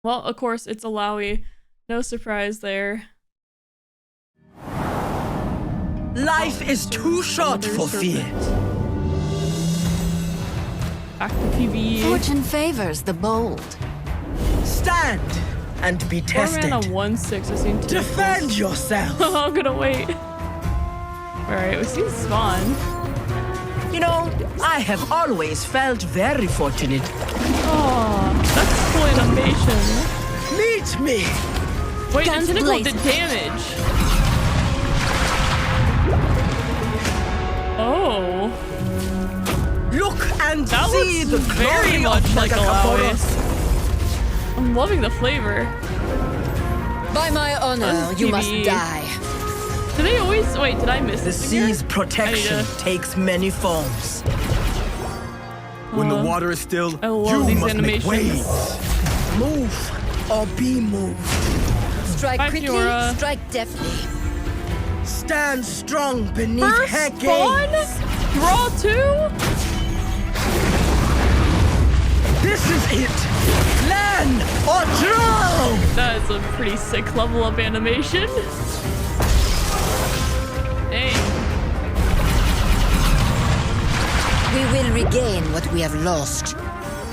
Well, of course, it's Illaoi. No surprise there. Life is too short for fear. Back to PvE. Fortune favors the bold. Stand and be tested. 4 mana 1/6. I've seen two. Defend yourself. I'm gonna wait. Alright, we see spawn. You know, I have always felt very fortunate. Oh, that's cool animation. Meet me. Wait, Guns the tentacle blazing. did damage. Oh. Look and That see looks the very glory much of like Nagakaboro. Illaoi. I'm loving the flavor. By my honor, That's you must PvE. die. Do they always wait? Did I miss The this in here? sea's protection I need to- takes many forms. When the water is still, I love you these must make animations. waves. Move or be moved. Strike Bye, quickly, Fiora. strike deftly. Stand strong beneath First her spawn? gaze. Draw 2? This is it. Land or drown. That is a pretty sick level up animation. Hey, We will regain what we have lost.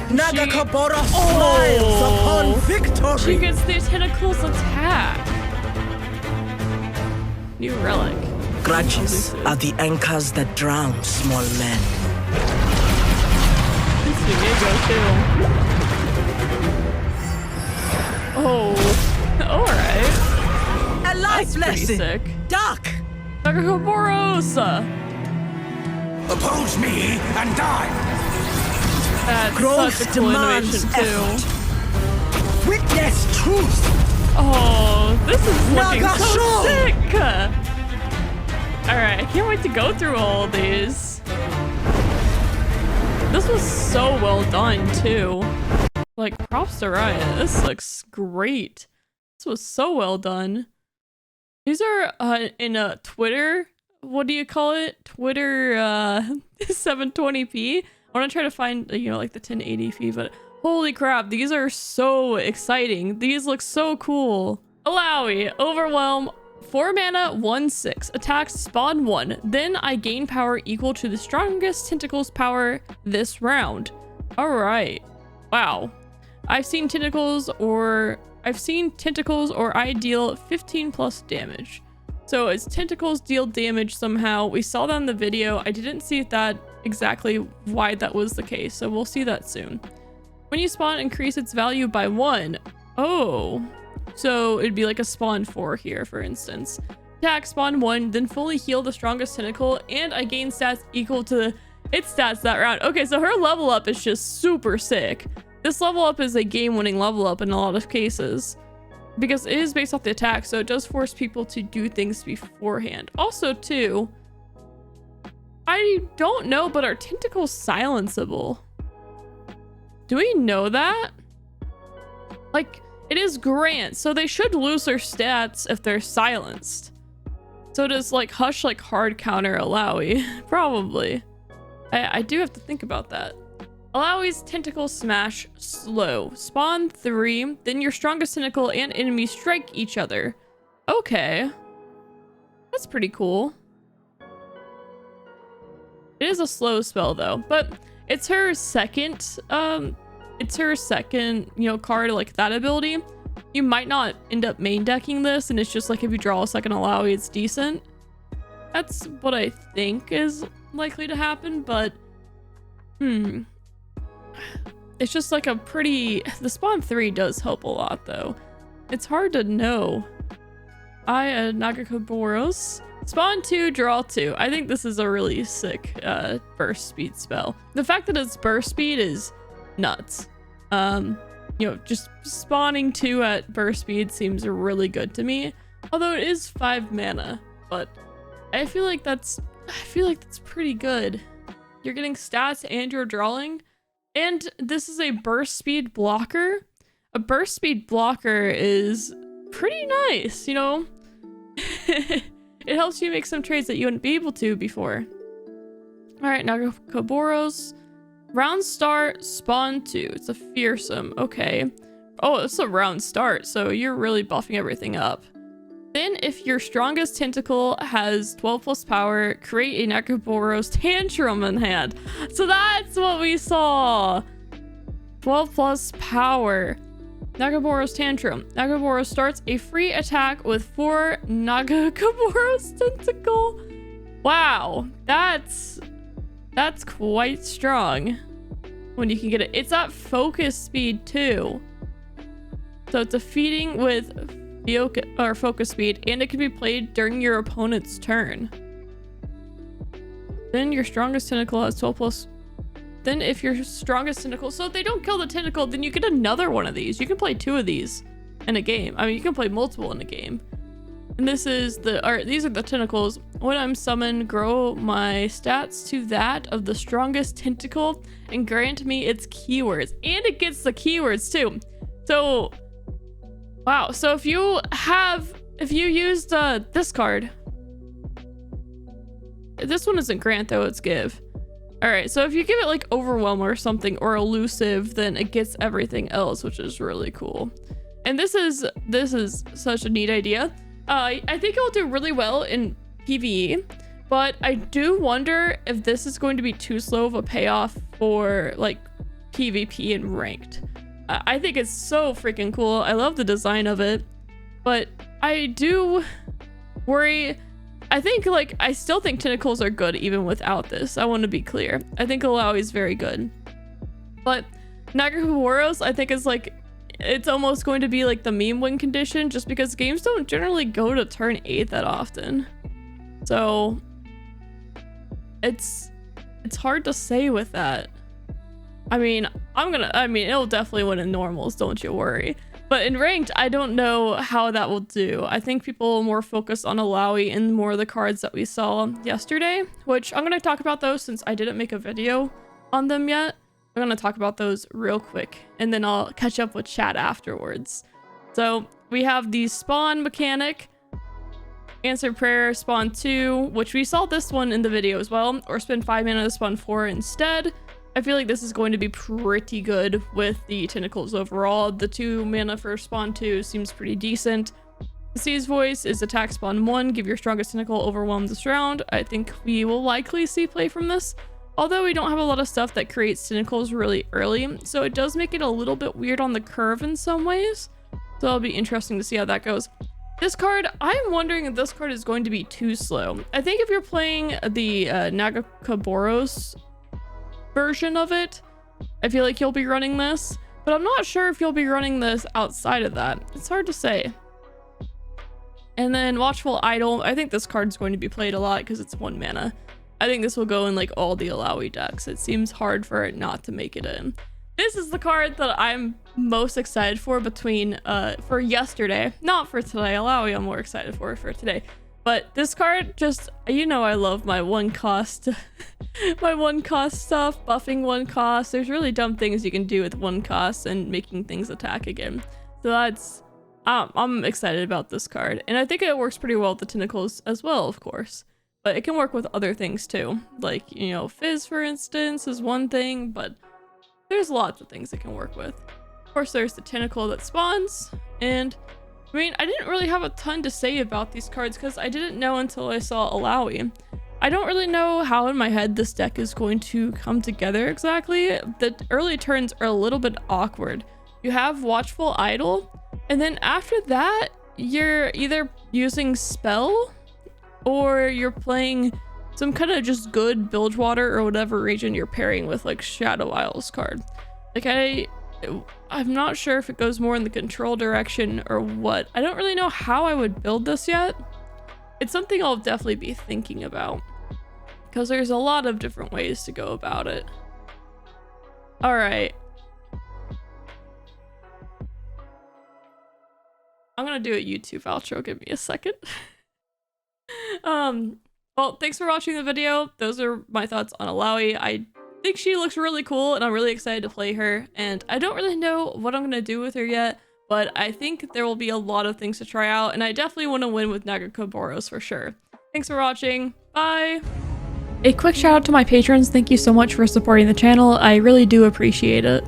Nagakaboro smiles upon she victory. gets the tentacles attack. New relic. Grudges are the anchors that drown small men. This Diego too. Oh, alright. A life That's pretty lesson. sick. Dark. Nagakaboro's. Oppose me and die. That's Growth such a cool demands animation too. effort. Witness truth. Oh, this is looking so Nagasho! sick! Alright, I can't wait to go through all of these. This was so well done too. Like, props to Riot. This looks great. This was so well done. These are in a Twitter, what do you call it? Twitter 720p. I want to try to find, you know, like the 1080p, but holy crap, these are so exciting. These look so cool. Illaoi, Overwhelm, 4 mana, 1/6. Attacks, spawn 1. Then I gain power equal to the strongest tentacles power this round. Alright. Wow. I've seen tentacles or I deal 15 plus damage. So its tentacles deal damage somehow. We saw that in the video. I didn't see that exactly why that was the case, so we'll see that soon. When you spawn, increase its value by 1. Oh, so it'd be like a spawn 4 here, for instance. Attack, spawn 1, then fully heal the strongest tentacle, and I gain stats equal to its stats that round. Okay, so her level up is just super sick. This level up is a game-winning level up in a lot of cases, because it is based off the attack, so it does force people to do things beforehand. Also, too, I don't know, but are tentacles silenceable? Do we know that? Like, it is Grant, so they should lose their stats if they're silenced. So does, like, Hush, like, hard counter Illaoi? Probably. I do have to think about that. Illaoi's tentacle smash slow. Spawn 3, then your strongest tentacle and enemies strike each other. Okay. That's pretty cool. It is a slow spell though, but it's her second, you know, card, like that ability. You might not end up main decking this, and it's just like if you draw a second Illaoi, it's decent. That's what I think is likely to happen, but it's just like a pretty, the spawn 3 does help a lot though. It's hard to know. Nagakaboros. Spawn 2, draw 2. I think this is a really sick burst speed spell. The fact that it's burst speed is nuts. You know, just spawning 2 at burst speed seems really good to me. Although it is 5 mana, but I feel like that's pretty good. You're getting stats and you're drawing. And this is a burst speed blocker. A burst speed blocker is pretty nice, you know? It helps you make some trades that you wouldn't be able to before. Alright, Nagakaboros. Round start, spawn 2. It's a fearsome. Okay. Oh, it's a round start, so you're really buffing everything up. Then, if your strongest tentacle has 12 plus power, create a Nagaboros Tantrum in hand. So that's what we saw. 12 plus power. Nagaboros Tantrum. Nagaboros starts a free attack with 4 Nagaboros Tentacle. Wow, that's quite strong when you can get it. It's at focus speed too. So it's a feeding with focus speed, and it can be played during your opponent's turn. Then your strongest tentacle has 12 plus. Then if your strongest tentacle, so if they don't kill the tentacle, then you get another one of these. You can play 2 of these in a game. I mean, you can play multiple in a game. And this is these are the tentacles. When I'm summoned, grow my stats to that of the strongest tentacle and grant me its keywords. And it gets the keywords too. So, wow. So if you used this card, this one isn't grant though, it's give. All right, so if you give it like overwhelm or something, or elusive, then it gets everything else, which is really cool. And this is such a neat idea. I think it'll do really well in PvE, but I do wonder if this is going to be too slow of a payoff for like PvP and ranked. I think it's so freaking cool. I love the design of it, but I do worry. I still think tentacles are good even without this. I want to be clear. I think Illaoi is very good, but Nagaboros I think is like, it's almost going to be like the meme win condition, just because games don't generally go to turn 8 that often. So it's hard to say with that. I mean, it'll definitely win in normals, don't you worry. But in ranked, I don't know how that will do. I think people will more focus on Illaoi and more of the cards that we saw yesterday, which I'm going to talk about those since I didn't make a video on them yet. I'm going to talk about those real quick, and then I'll catch up with chat afterwards. So we have the spawn mechanic, answer prayer, spawn 2, which we saw this one in the video as well, or spend 5 mana to spawn 4 instead. I feel like this is going to be pretty good with the tentacles overall. The 2 mana for spawn 2 seems pretty decent. The Sea's Voice is attack spawn 1, give your strongest tentacle overwhelm this round. I think we will likely see play from this, although we don't have a lot of stuff that creates tentacles really early, so it does make it a little bit weird on the curve in some ways. So it'll be interesting to see how that goes. This card, I'm wondering if this card is going to be too slow. I think if you're playing the Nagaboros version of it, I feel like you'll be running this, but I'm not sure if you'll be running this outside of that. It's hard to say. And then Watchful Idol, I think this card's going to be played a lot because it's 1 mana. I think this will go in like all the Illaoi decks. It seems hard for it not to make it in. This is the card that I'm most excited for for yesterday, not for today. Illaoi I'm more excited for today. But this card, just, you know, I love my 1 cost, my 1 cost stuff, buffing 1 cost. There's really dumb things you can do with 1 cost and making things attack again. So that's, I'm excited about this card. And I think it works pretty well with the tentacles as well, of course. But it can work with other things too. Like, you know, Fizz, for instance, is one thing, but there's lots of things it can work with. Of course, there's the tentacle that spawns, and I mean, I didn't really have a ton to say about these cards because I didn't know until I saw Illaoi. I don't really know how in my head this deck is going to come together exactly. The early turns are a little bit awkward. You have Watchful Idol, and then after that, you're either using Spell or you're playing some kind of just good Bilgewater or whatever region you're pairing with, like Shadow Isles card. Like I'm not sure if it goes more in the control direction or what. I don't really know how I would build this yet. It's something I'll definitely be thinking about because there's a lot of different ways to go about it. All right. I'm gonna do a YouTube outro. Give me a second. Well, thanks for watching the video. Those are my thoughts on Illaoi. I think she looks really cool and I'm really excited to play her, and I don't really know what I'm gonna do with her yet, but I think there will be a lot of things to try out, and I definitely want to win with Nagaboros for sure. Thanks for watching. Bye. A quick shout out to my patrons. Thank you so much for supporting the channel. I really do appreciate it.